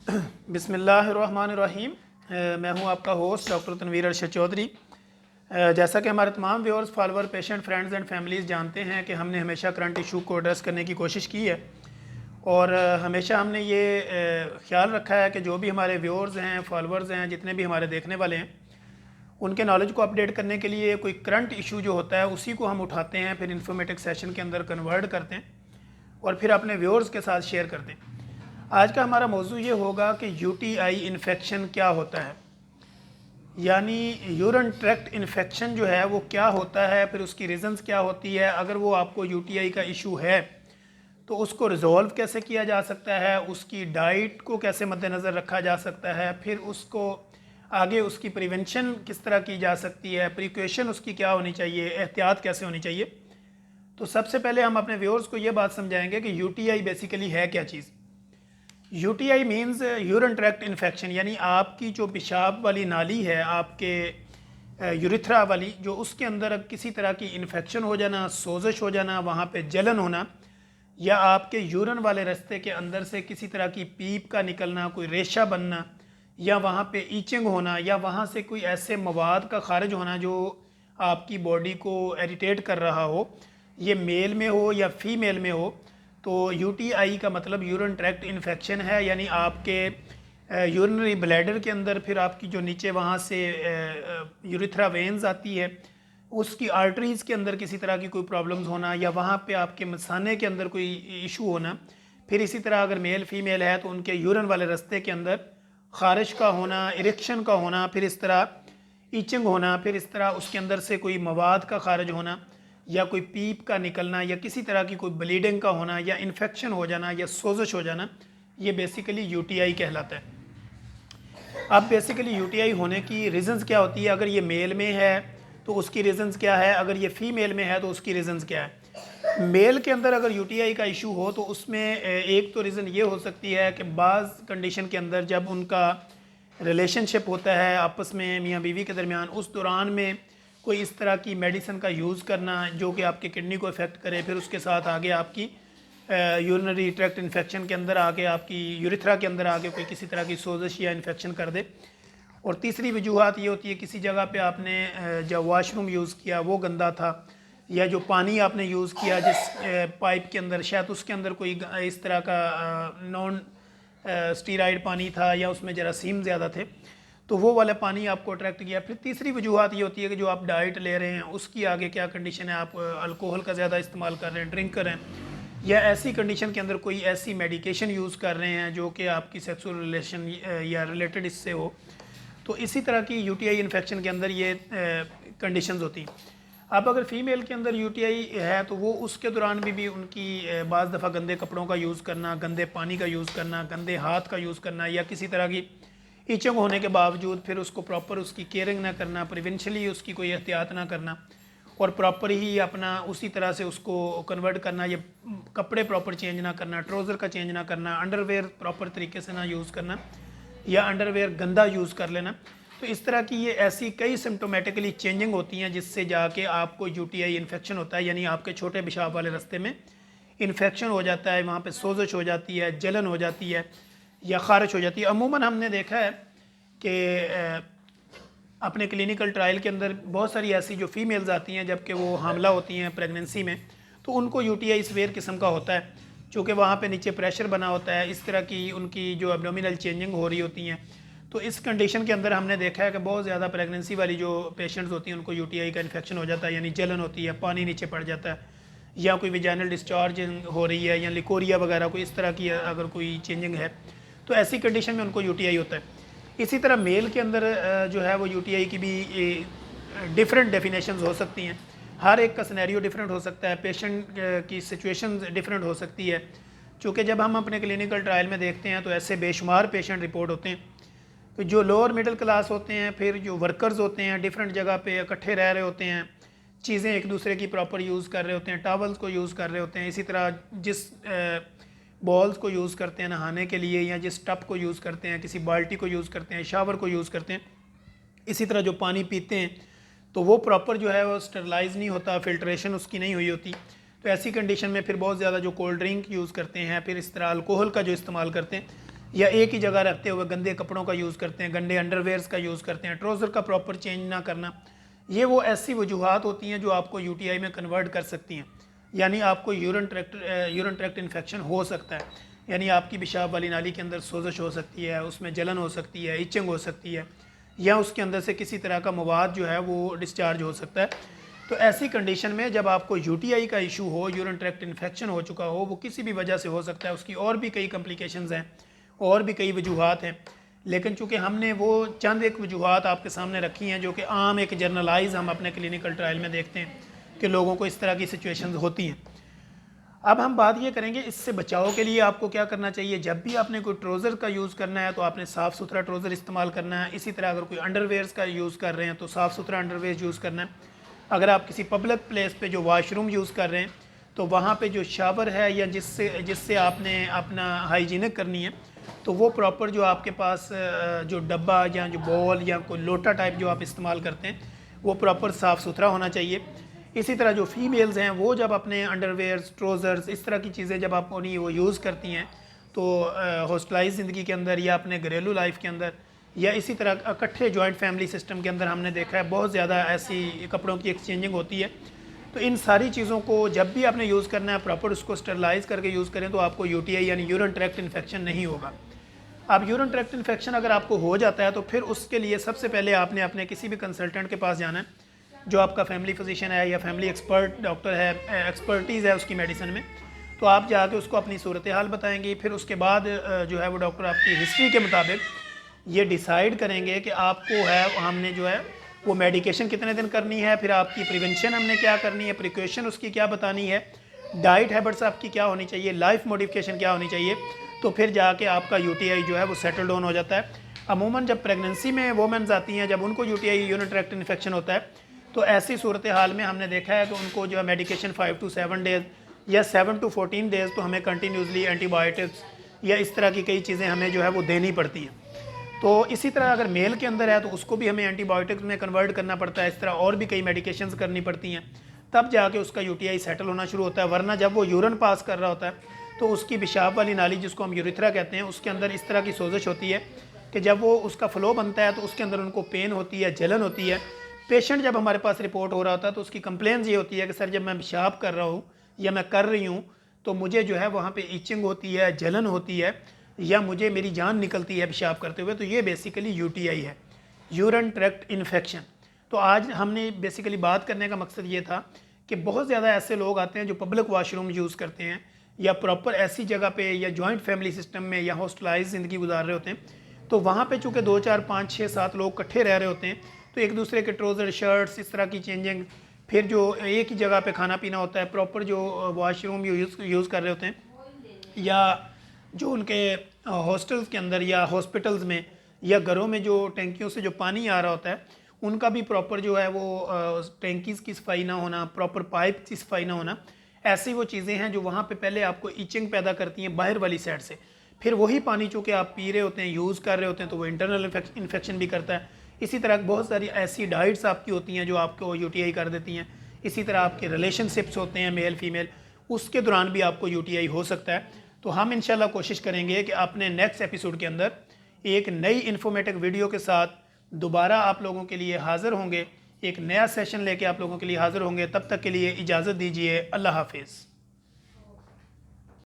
बिस्मिल्लाहिर्रहमानिर्रहीम। मैं हूं आपका होस्ट डॉक्टर तनवीर अरशद चौधरी। जैसा कि हमारे तमाम viewers, follower, patient, friends and families जानते हैं कि हमने हमेशा करंट इशू को एड्रेस करने की कोशिश की है और हमेशा हमने ये ख्याल रखा है कि जो भी हमारे व्यूअर्स हैं, फॉलोअर्स हैं, जितने भी हमारे देखने वाले हैं, उनके नॉलेज को अपडेट करने के लिए कोई करंट इशू जो होता है उसी को हम उठाते हैं, फिर इन्फॉर्मेटिव सेशन के अंदर कन्वर्ट करते हैं और फिर अपने व्यूअर्स के साथ शेयर करते हैं। आज का हमारा मौजू ये होगा कि यूटीआई इन्फेक्शन क्या होता है, यानी यूरिन ट्रैक्ट इन्फेक्शन जो है वो क्या होता है, फिर उसकी रीज़न्स क्या होती है। अगर वो आपको यूटीआई का इशू है तो उसको रिजॉल्व कैसे किया जा सकता है, उसकी डाइट को कैसे मद्देनज़र रखा जा सकता है, फिर उसको आगे उसकी प्रिवेंशन किस तरह की जा सकती है, प्रिकॉशन उसकी क्या होनी चाहिए, एहतियात कैसे होनी चाहिए। तो सबसे पहले हम अपने व्यूअर्स को ये बात समझाएंगे कि यूटीआई बेसिकली है क्या चीज़। UTI means urine tract infection, यानी आपकी जो पेशाब वाली नाली है, आपके यूरिथ्रा वाली, जो उसके अंदर किसी तरह की इन्फेक्शन हो जाना, सोजश हो जाना, वहाँ पे जलन होना, या आपके यूरिन वाले रास्ते के अंदर से किसी तरह की पीप का निकलना, कोई रेशा बनना, या वहाँ पे ईचिंग होना, या वहाँ से कोई ऐसे मवाद का खारिज होना जो आपकी बॉडी को इरिटेट कर रहा हो, ये मेल में हो या फीमेल में हो, तो यूटीआई का मतलब यूरिन ट्रैक्ट इन्फेक्शन है। यानी आपके यूरिनरी ब्लैडर के अंदर, फिर आपकी जो नीचे वहाँ से यूरिथ्रा वेन्स आती है, उसकी आर्टरीज़ के अंदर किसी तरह की कोई प्रॉब्लम्स होना, या वहाँ पे आपके मसाने के अंदर कोई इशू होना। फिर इसी तरह अगर मेल फीमेल है तो उनके यूरिन वाले रास्ते के अंदर खारिश का होना, इरेक्शन का होना, फिर इस तरह ईचिंग होना, फिर इस तरह उसके अंदर से कोई मवाद का खारिज होना, या कोई पीप का निकलना, या किसी तरह की कोई ब्लीडिंग का होना, या इन्फेक्शन हो जाना, या सोजश हो जाना, ये बेसिकली यूटीआई कहलाता है। अब बेसिकली यूटीआई होने की रीज़न्स क्या होती है। अगर ये मेल में है तो उसकी रीज़न्स क्या है, अगर ये फीमेल में है तो उसकी रीज़न्स क्या है। मेल के अंदर अगर यूटीआई का इशू हो तो उसमें एक तो रीज़न ये हो सकती है कि बाज़ कंडीशन के अंदर जब उनका रिलेशनशिप होता है आपस में, मियाँ बीवी के दरमियान, उस दौरान में कोई इस तरह की मेडिसिन का यूज़ करना जो कि आपके किडनी को इफ़ेक्ट करे, फिर उसके साथ आगे आपकी यूरिनरी ट्रैक्ट इन्फेक्शन के अंदर आके आपकी यूरिथ्रा के अंदर आके कोई किसी तरह की सोजश या इन्फेक्शन कर दे। और तीसरी वजूहत ये होती है किसी जगह पे आपने जब वॉशरूम यूज़ किया वो गंदा था, या जो पानी आपने यूज़ किया जिस पाइप के अंदर, शायद उसके अंदर कोई इस तरह का नॉन स्टीराइड पानी था, या उसमें जरासीम ज़्यादा थे, तो वो वाला पानी आपको अट्रैक्ट किया। फिर तीसरी वजूहत ये होती है कि जो आप डाइट ले रहे हैं उसकी आगे क्या कंडीशन है, आप अल्कोहल का ज़्यादा इस्तेमाल कर रहे हैं, ड्रिंक कर रहे हैं, या ऐसी कंडीशन के अंदर कोई ऐसी मेडिकेशन यूज़ कर रहे हैं जो कि आपकी सेक्सुअल रिलेशन या रिलेटेड इससे हो। तो इसी तरह की यूटीआई इन्फेक्शन के अंदर ये कंडीशंस होती हैं। अब अगर फ़ीमेल के अंदर यूटीआई है तो वो उसके दौरान भी उनकी बाज़ दफ़ा गंदे कपड़ों का यूज़ करना, गंदे पानी का यूज़ करना, गंदे हाथ का यूज़ करना, या किसी तरह की ईचिंग होने के बावजूद फिर उसको प्रॉपर उसकी केयरिंग ना करना, प्रिवेंशली उसकी कोई एहतियात ना करना, और प्रॉपर ही अपना उसी तरह से उसको कन्वर्ट करना, या कपड़े प्रॉपर चेंज ना करना, ट्राउज़र का चेंज ना करना, अंडरवेयर प्रॉपर तरीके से ना यूज़ करना, या अंडरवेयर गंदा यूज़ कर लेना। तो इस तरह की ये ऐसी कई सिम्टोमेटिकली चेंजिंग होती हैं जिससे जाके आपको यूटीआई इन्फेक्शन होता है, यानी आपके छोटे पेशाब वाले रास्ते में इन्फेक्शन हो जाता है, वहाँ पे सोजश हो जाती है, जलन हो जाती है, या खारिश हो जाती है। अमूमन हमने देखा है कि अपने क्लिनिकल ट्रायल के अंदर बहुत सारी ऐसी जो फीमेल्स आती हैं जबकि वो हामला होती हैं प्रेगनेंसी में, तो उनको यूटीआई सीवियर किस्म का होता है, चूँकि वहाँ पे नीचे प्रेशर बना होता है, इस तरह की उनकी जो एब्डोमिनल चेंजिंग हो रही होती हैं। तो इस कंडीशन के अंदर हमने देखा है कि बहुत ज़्यादा प्रेगनेंसी वाली जो पेशेंट्स होती हैं उनको यूटीआई का इन्फेक्शन हो जाता है, यानी जलन होती है, पानी नीचे पड़ जाता है, या कोई विजाइनल डिस्चार्ज हो रही है, या लिकोरिया वगैरह कोई इस तरह की अगर कोई चेंजिंग है तो ऐसी कंडीशन में उनको यूटीआई होता है। इसी तरह मेल के अंदर जो है वो यूटीआई की भी डिफरेंट डेफिनेशंस हो सकती हैं, हर एक का सिनेरियो डिफरेंट हो सकता है, पेशेंट की सिचुएशन डिफरेंट हो सकती है। चूँकि जब हम अपने क्लिनिकल ट्रायल में देखते हैं तो ऐसे बेशुमार पेशेंट रिपोर्ट होते हैं, तो जो लोअर मिडिल क्लास होते हैं, फिर जो वर्कर्स होते हैं, डिफरेंट जगह पे इकट्ठे रह रहे होते हैं, चीज़ें एक दूसरे की प्रॉपर यूज़ कर रहे होते हैं, टॉवल्स को यूज़ कर रहे होते हैं, इसी तरह जिस बॉल्स को यूज़ करते हैं नहाने के लिए, या जिस टब को यूज़ करते हैं, किसी बाल्टी को यूज़ करते हैं, शावर को यूज़ करते हैं, इसी तरह जो पानी पीते हैं तो वो प्रॉपर जो है वो स्टरलाइज नहीं होता, फिल्ट्रेशन उसकी नहीं हुई होती। तो ऐसी कंडीशन में फिर बहुत ज़्यादा जो कोल्ड ड्रिंक यूज़ करते हैं, फिर इस तरह अल्कोहल का जो इस्तेमाल करते हैं, या एक ही जगह रखते हुए गंदे कपड़ों का यूज़ करते हैं, गंदे अंडरवेयर्स का यूज़ करते हैं, ट्राउज़र का प्रॉपर चेंज ना करना, ये वो ऐसी वजूहत होती हैं जो आपको यूटीआई में कन्वर्ट कर सकती हैं। यानी आपको यूरिन ट्रैक्ट इन्फेक्शन हो सकता है, यानी आपकी पेशाब वाली नाली के अंदर सोजश हो सकती है, उसमें जलन हो सकती है, इचिंग हो सकती है, या उसके अंदर से किसी तरह का मवाद जो है वो डिस्चार्ज हो सकता है। तो ऐसी कंडीशन में जब आपको यूटीआई का इशू हो, यूरिन ट्रैक्ट इन्फेक्शन हो चुका हो, वो किसी भी वजह से हो सकता है, उसकी और भी कई कॉम्प्लिकेशंस हैं और भी कई वजूहत हैं, लेकिन चूंकि हमने वो चंद एक वजूहत आपके सामने रखी हैं जो कि आम एक जर्नलाइज हम अपने क्लिनिकल ट्रायल में देखते हैं कि लोगों को इस तरह की सिचुएशंस होती हैं। अब हम बात ये करेंगे इससे बचाव के लिए आपको क्या करना चाहिए। जब भी आपने कोई ट्राउज़र का यूज़ करना है तो आपने साफ़ सुथरा ट्राउज़र इस्तेमाल करना है। इसी तरह अगर कोई अंडरवेयर्स का यूज़ कर रहे हैं तो साफ़ सुथरा अंडरवेयर यूज़ करना है। अगर आप किसी पब्लिक प्लेस पे जो वॉशरूम यूज़ कर रहे हैं तो वहाँ पे जो शावर है या जिससे आपने अपना हाइजीनिक करनी है, तो वो प्रॉपर जो आपके पास जो डब्बा या जो बॉल या कोई लोटा टाइप जो आप इस्तेमाल करते हैं वो प्रॉपर साफ़ सुथरा होना चाहिए। इसी तरह जो फीमेल्स हैं वो जब अपने अंडरवेयर्स, ट्राउज़र्स, इस तरह की चीज़ें जब आप उन्हीं वो यूज़ करती हैं तो हॉस्टलाइज ज़िंदगी के अंदर या अपने घरेलू लाइफ के अंदर या इसी तरह इकट्ठे जॉइंट फैमिली सिस्टम के अंदर हमने देखा है बहुत ज़्यादा ऐसी कपड़ों की एक्सचेंजिंग होती है। तो इन सारी चीज़ों को जब भी आपने यूज़ करना है प्रॉपर उसको स्टरलाइज करके यूज़ करें तो आपको यूटीआई यानी यूरिन ट्रैक्ट इन्फेक्शन नहीं होगा। अब यूरिन ट्रैक्ट इन्फेक्शन अगर आपको हो जाता है तो फिर उसके लिए सबसे पहले आपने अपने किसी भी कंसल्टेंट के पास जाना है, जो आपका फैमिली फिजिशियन है या फैमिली एक्सपर्ट डॉक्टर है, एक्सपर्टीज़ है उसकी मेडिसिन में। तो आप जाके उसको अपनी सूरत हाल बताएंगे। फिर उसके बाद जो है वो डॉक्टर आपकी हिस्ट्री के मुताबिक ये डिसाइड करेंगे कि आपको है हमने जो है वो मेडिकेशन कितने दिन करनी है, फिर आपकी प्रिवेंशन हमने क्या करनी है, प्रिकॉशन उसकी क्या बतानी है, डाइट हैबिट्स आपकी क्या होनी चाहिए, लाइफ मॉडिफिकेशन क्या होनी चाहिए। तो फिर जाके आपका यूटीआई जो है वो सेटल डाउन हो जाता है। अमूमन जब प्रेगनेंसी में वोमेंस आती हैं, जब उनको यूटीआई यूरिन ट्रैक्ट इन्फेक्शन होता है तो ऐसी सूरत हाल में हमने देखा है कि उनको जो है मेडिकेशन 5 to 7 डेज़ या 7 to 14 डेज़ तो हमें कंटिन्यूसली एंटीबायोटिक्स या इस तरह की कई चीज़ें हमें जो है वो देनी पड़ती हैं। तो इसी तरह अगर मेल के अंदर है तो उसको भी हमें एंटीबायोटिक्स में कन्वर्ट करना पड़ता है। इस तरह और भी कई मेडिकेशंस करनी पड़ती हैं, तब जाके उसका यूटीआई सेटल होना शुरू होता है। वरना जब वो यूरिन पास कर रहा होता है तो उसकी पेशाब वाली नाली जिसको हम यूरिथ्रा कहते हैं उसके अंदर इस तरह की सोजिश होती है कि जब वो उसका फ़्लो बनता है तो उसके अंदर उनको पेन होती है, जलन होती है। पेशेंट जब हमारे पास रिपोर्ट हो रहा होता है तो उसकी कंप्लेंस ये होती है कि सर जब मैं पेशाब कर रहा हूँ या मैं कर रही हूँ तो मुझे जो है वहाँ पे इचिंग होती है, जलन होती है या मुझे मेरी जान निकलती है पेशाब करते हुए। तो ये बेसिकली यूटीआई है, यूरिन ट्रैक्ट इन्फेक्शन। तो आज हमने बेसिकली बात करने का मकसद ये था कि बहुत ज़्यादा ऐसे लोग आते हैं जो पब्लिक वाशरूम यूज़ करते हैं या प्रॉपर ऐसी जगह पे या जॉइंट फैमिली सिस्टम में या हॉस्टलाइज ज़िंदगी गुजार रहे होते हैं। तो वहाँ पे चूँकि 2 4 5 6 7 लोग इकट्ठे रह रहे होते हैं तो एक दूसरे के ट्राउज़र, शर्ट्स, इस तरह की चेंजिंग, फिर जो एक ही जगह पे खाना पीना होता है, प्रॉपर जो वॉशरूम यूज़ कर रहे होते हैं या जो उनके हॉस्टल्स के अंदर या हॉस्पिटल्स में या घरों में जो टैंकियों से जो पानी आ रहा होता है उनका भी प्रॉपर जो है वो टैंकीज़ की सफाई ना होना, प्रॉपर पाइप की सफाई ना होना, ऐसी वो चीज़ें हैं जो वहाँ पे पहले आपको इचिंग पैदा करती हैं बाहर वाली साइड से। फिर वही पानी चूँकि आप पी रहे होते हैं, यूज़ कर रहे होते हैं, तो वो इंटरनल इन्फेक्शन भी करता है। इसी तरह बहुत सारी ऐसी डाइट्स आपकी होती हैं जो आपको यूटीआई कर देती हैं। इसी तरह आपके रिलेशनशिप्स होते हैं मेल फीमेल, उसके दौरान भी आपको यूटीआई हो सकता है। तो हम इंशाल्लाह कोशिश करेंगे कि अपने नेक्स्ट एपिसोड के अंदर एक नई इन्फॉर्मेटिव वीडियो के साथ दोबारा आप लोगों के लिए हाज़िर होंगे, एक नया सेशन लेके आप लोगों के लिए हाज़िर होंगे। तब तक के लिए इजाज़त दीजिए। अल्लाह हाफिज़।